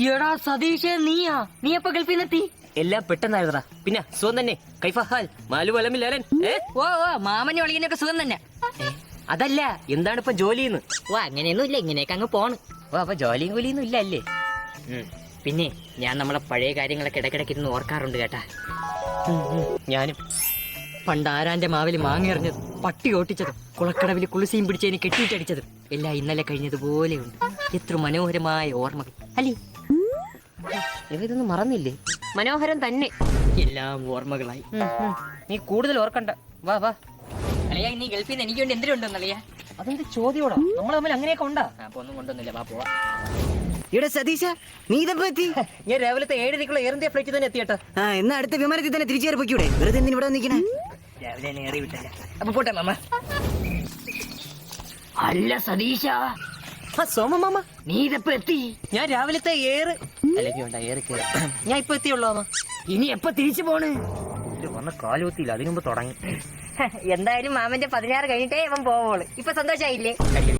എടാ സതീഷേ, നീ എപ്പോ ഗൾഫിൽ നിന്നെത്തി? എല്ലാം പെട്ടെന്നായിരുന്നടാ. പിന്നെ സുഖം തന്നെ. കൈഫഹാൽ മാലു വലമില്ലാലൻ. ഓ മാമന് ഒളിയനൊക്കെ സുഖം തന്നെ. അതല്ല, എന്താണ് ഇപ്പൊ ജോലിന്ന്? ഓ അങ്ങനെയൊന്നും ഇല്ല, ഇങ്ങനെയൊക്കെ അങ്ങ് പോണ്. ഓ അപ്പൊ ജോലിയും കൂലിയൊന്നും ഇല്ല അല്ലേ? പിന്നെ ഞാൻ നമ്മളെ പഴയ കാര്യങ്ങളൊക്കെ ഇടയ്ക്കിടയ്ക്ക് ഇരുന്ന് ഓർക്കാറുണ്ട് കേട്ടാ. ഞാനും. പണ്ട് ആരാന്റെ മാവില് മാങ്ങ എറിഞ്ഞത്, പട്ടി ഓട്ടിച്ചതും, കുളക്കടവിൽ കുളിസയും പിടിച്ചതിന് കെട്ടിയിട്ടടിച്ചതും എല്ലാം ഇന്നലെ കഴിഞ്ഞതുപോലെയുണ്ട്. എത്ര മനോഹരമായ ഓർമ്മകൾ അല്ലേ? ഇതൊന്നും മറന്നില്ലേ? മനോഹരം തന്നെ. എല്ലാം ഓർമ്മകളായി. നീ കൂടുതൽ ഓർക്കണ്ട. വാ വാ. അളിയാ, നീ ഗൾഫിൽ നിന്ന് എനിക്ക് വേണ്ടി എന്തിനുണ്ടെന്നളിയാ? അതെന്ത് ചോദ്യോടാ? നമ്മൾ തമ്മിൽ അങ്ങനെയൊക്കെ ഉണ്ടാ? അപ്പൊ ഒന്നും കൊണ്ടൊന്നുമില്ല, വാ പോവാ. ഇവിടെ സതീശ, നീ ഇതെപ്പോ എത്തി? ഞാൻ രാവിലത്തെ 7:00 എയർ ഇന്ത്യ ഫ്ലൈറ്റ് തന്നെ എത്തിയേട്ടാ. എന്നാ അടുത്ത വിമാനത്തിൽ തന്നെ തിരിച്ചു കയറിപ്പോക്കൂടെ? വെറുതെ എന്തിന് ഇവിടെ നിൽക്കണേ? രാവിലെ ഏറി വിട്ടല്ല. അപ്പൊ പോട്ടെ മാമ. അല്ല സതീശ, സോമ മാമ, നീ ഇതെപ്പോ എത്തി? ഞാൻ രാവിലത്തെ അല്ലെങ്കിൽ വേണ്ട എയർ ഞാൻ ഇപ്പൊ എത്തിയുള്ളൂ മാമ. ഇനി എപ്പോ തിരിച്ചു പോണ്? വന്ന കാലുവത്തിയില്ല, അതിനുമ്പ് തുടങ്ങി. എന്തായാലും മാമന്റെ 16 കഴിഞ്ഞിട്ടേ ഇവൻ പോവുള്ളൂ. ഇപ്പൊ സന്തോഷായില്ലേ?